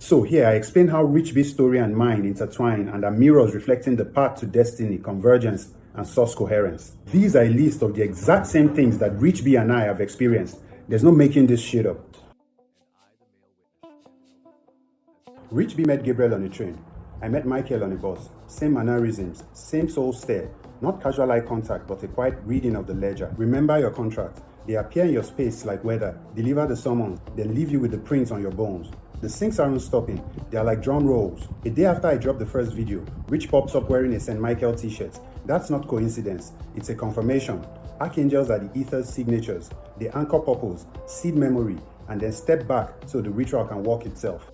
So here I explain how RichB's story and mine intertwine and are mirrors reflecting the path to destiny, convergence, and source coherence. These are a list of the exact same things that RichB and I have experienced. There's no making this shit up. RichB met Gabriel on a train. I met Michael on a bus. Same mannerisms, same soul stare. Not casual eye contact, but a quiet reading of the ledger. Remember your contract. They appear in your space like weather, deliver the summons, then leave you with the prints on your bones. The syncs aren't stopping, they are like drum rolls. A day after I dropped the first video, Rich pops up wearing a St. Michael t-shirt. That's not coincidence, it's a confirmation. Archangels are the ether's signatures. They anchor purpose, seed memory, and then step back so the ritual can walk itself.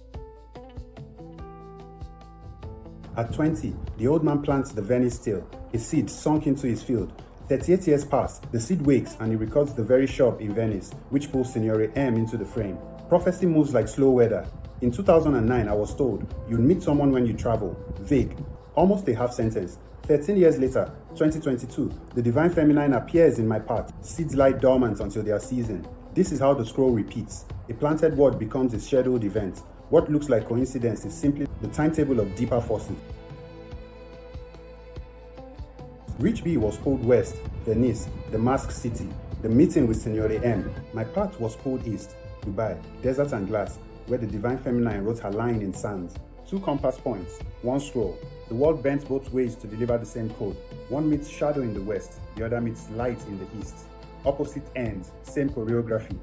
At 20, the old man plants the Venice steel, a seed sunk into his field. 38 years pass, the seed wakes and he records the very shop in Venice, which pulls Signore M into the frame. Prophecy moves like slow weather. In 2009, I was told, you'll meet someone when you travel. Vague. Almost a half sentence. 13 years later, 2022, the divine feminine appears in my path. Seeds lie dormant until they are seasoned. This is how the scroll repeats. A planted word becomes a scheduled event. What looks like coincidence is simply the timetable of deeper forces. RichB was pulled west, Venice, the masked city. The meeting with Signore M. My path was pulled east, Dubai, desert and glass, where the divine feminine wrote her line in sand. 2 compass points, 1 scroll. The world bent both ways to deliver the same code. One meets shadow in the west, the other meets light in the east. Opposite ends, same choreography.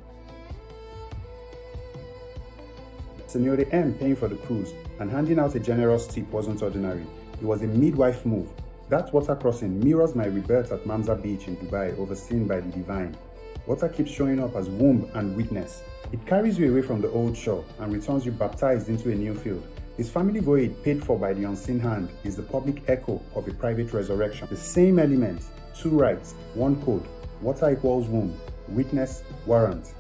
Signore M paying for the cruise and handing out a generous tip wasn't ordinary. It was a midwife move. That water crossing mirrors my rebirth at Mamza Beach in Dubai, overseen by the divine. Water keeps showing up as womb and witness. It carries you away from the old shore and returns you baptized into a new field. His family voyage, paid for by the unseen hand, is the public echo of a private resurrection. The same element, 2 rights, 1 code. Water equals womb, witness, warrant.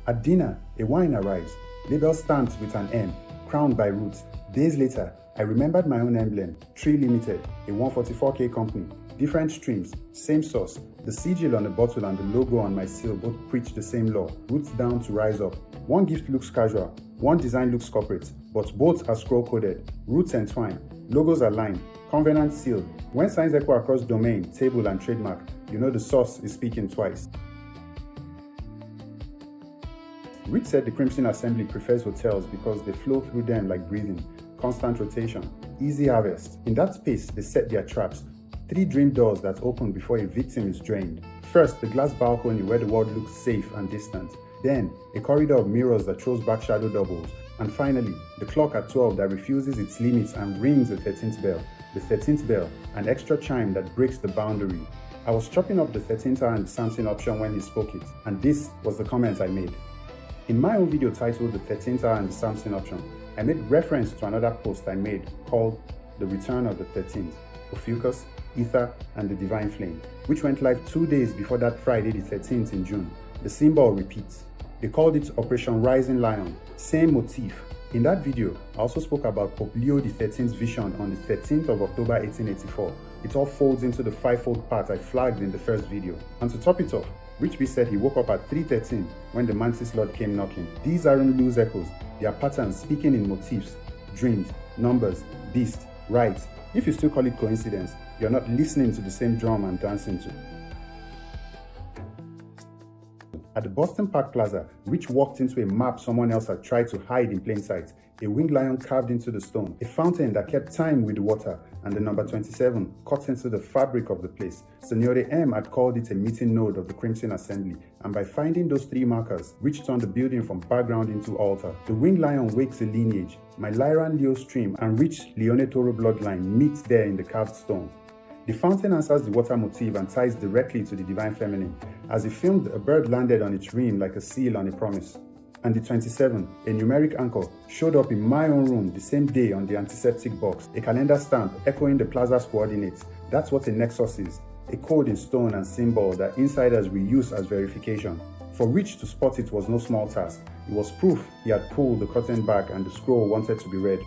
At dinner, a wine arrives. Label stamped with an M, crowned by roots. Days later, I remembered my own emblem, Tree Limited, a 144k company. Different streams, same source. The sigil on the bottle and the logo on my seal both preach the same law. Roots down to rise up. One gift looks casual, one design looks corporate, but both are scroll coded. Roots entwine, logos align, covenant sealed. When signs echo across domain, table and trademark, you know the source is speaking twice. Rich said the Crimson Assembly prefers hotels because they flow through them like breathing, constant rotation, easy harvest. In that space, they set their traps. 3 dream doors that open before a victim is drained. First, the glass balcony where the world looks safe and distant. Then, a corridor of mirrors that throws back shadow doubles. And finally, the clock at 12 that refuses its limits and rings the 13th bell. The 13th bell, an extra chime that breaks the boundary. I was chopping up the 13th hour and something option when he spoke it, and this was the comment I made. In my own video titled The 13th Hour and the Samson Option, I made reference to another post I made called The Return of the 13th, Ophiuchus, Ether, and the Divine Flame, which went live 2 days before that Friday the 13th in June. The symbol repeats. They called it Operation Rising Lion, same motif. In that video, I also spoke about Pope Leo XIII's vision on the 13th of October 1884. It all folds into the 5-fold path I flagged in the first video. And to top it off, RichB said he woke up at 3:13 when the Mantis Lord came knocking. These aren't loose echoes, they are patterns speaking in motifs, dreams, numbers, beast, rights. If you still call it coincidence, you're not listening to the same drum and dancing to. At the Boston Park Plaza, Rich walked into a map someone else had tried to hide in plain sight. A winged lion carved into the stone, a fountain that kept time with the water, and the number 27 cut into the fabric of the place. Signore M had called it a meeting node of the Crimson Assembly, and by finding those 3 markers, Rich turned the building from background into altar. The winged lion wakes a lineage. My Lyran Leo stream and Rich Leone Toro bloodline meet there in the carved stone. The fountain answers the water motif and ties directly to the divine feminine. As he filmed, a bird landed on its rim like a seal on a promise. And the 27, a numeric anchor, showed up in my own room the same day on the antiseptic box, a calendar stamp echoing the plaza's coordinates. That's what a nexus is, a code in stone and symbol that insiders will use as verification. For Rich to spot it was no small task. It was proof he had pulled the curtain back and the scroll wanted to be read.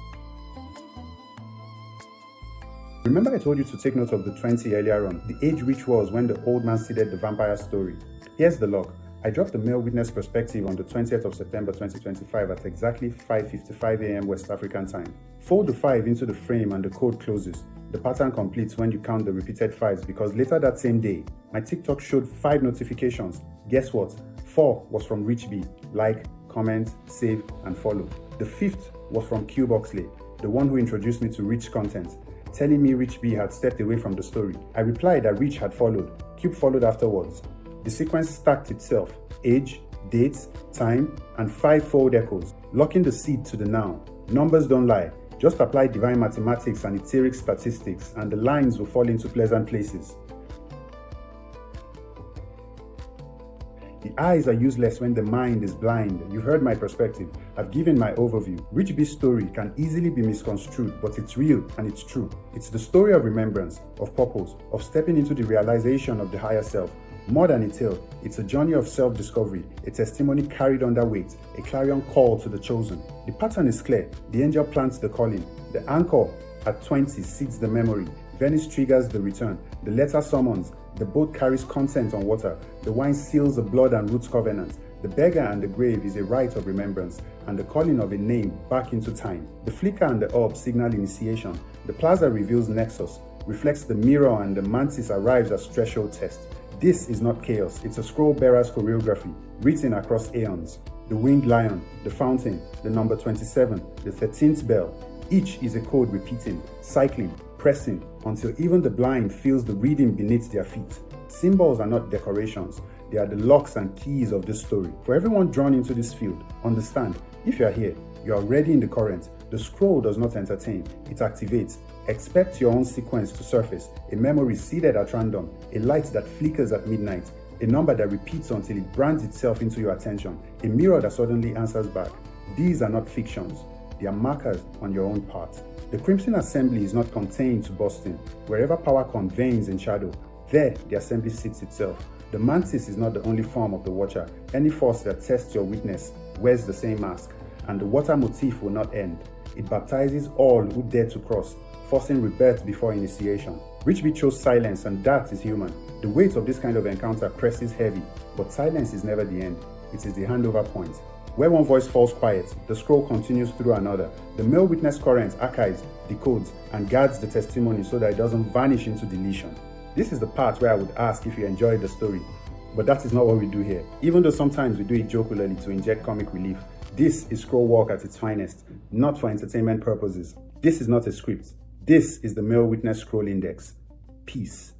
Remember I told you to take note of the 20 earlier on, the age Rich was when the old man seeded the vampire story. Here's the log. I dropped the male witness perspective on the 20th of September 2025 at exactly 5:55 a.m. West African time. Fold the 5 into the frame and the code closes. The pattern completes when you count the repeated 5s, because later that same day, my TikTok showed 5 notifications. Guess what? 4 was from RichB, like, comment, save, and follow. The 5th was from Cube Oxley, the one who introduced me to Rich content, telling me RichB had stepped away from the story. I replied that Rich had followed. Cube followed afterwards. The sequence stacked itself: age, dates, time, and 5-fold echoes, locking the seed to the now. Numbers don't lie. Just apply divine mathematics and etheric statistics, and the lines will fall into pleasant places. The eyes are useless when the mind is blind. You've heard my perspective. I've given my overview. RichB's story can easily be misconstrued, but it's real and it's true. It's the story of remembrance, of purpose, of stepping into the realization of the higher self. More than a tale, it's a journey of self-discovery, a testimony carried under weight, a clarion call to the chosen. The pattern is clear. The angel plants the calling. The anchor at 20 seeds the memory. Venice triggers the return. The letter summons. The boat carries content on water. The wine seals the blood and roots covenant. The beggar and the grave is a rite of remembrance, and the calling of a name back into time. The flicker and the orb signal initiation. The plaza reveals nexus, reflects the mirror, and the mantis arrives as threshold test. This is not chaos, it's a scroll bearer's choreography, written across aeons. The winged lion, the fountain, the number 27, the 13th bell. Each is a code repeating, cycling, pressing, until even the blind feels the reading beneath their feet. Symbols are not decorations, they are the locks and keys of this story. For everyone drawn into this field, understand, if you are here, you are already in the current. The scroll does not entertain, it activates. Expect your own sequence to surface, a memory seeded at random, a light that flickers at midnight, a number that repeats until it brands itself into your attention, a mirror that suddenly answers back. These are not fictions, they are markers on your own path. The Crimson Assembly is not contained to Boston. Wherever power convenes in shadow, there the assembly sits itself. The mantis is not the only form of the watcher. Any force that tests your witness wears the same mask, and the water motif will not end. It baptizes all who dare to cross, forcing rebirth before initiation. RichB chose silence, and that is human. The weight of this kind of encounter presses heavy, but silence is never the end. It is the handover point. Where one voice falls quiet, the scroll continues through another. The male witness current archives, decodes, and guards the testimony so that it doesn't vanish into deletion. This is the part where I would ask if you enjoyed the story, but that is not what we do here. Even though sometimes we do it jocularly to inject comic relief, this is scroll work at its finest, not for entertainment purposes. This is not a script. This is the Male Witness Scroll Index. Peace.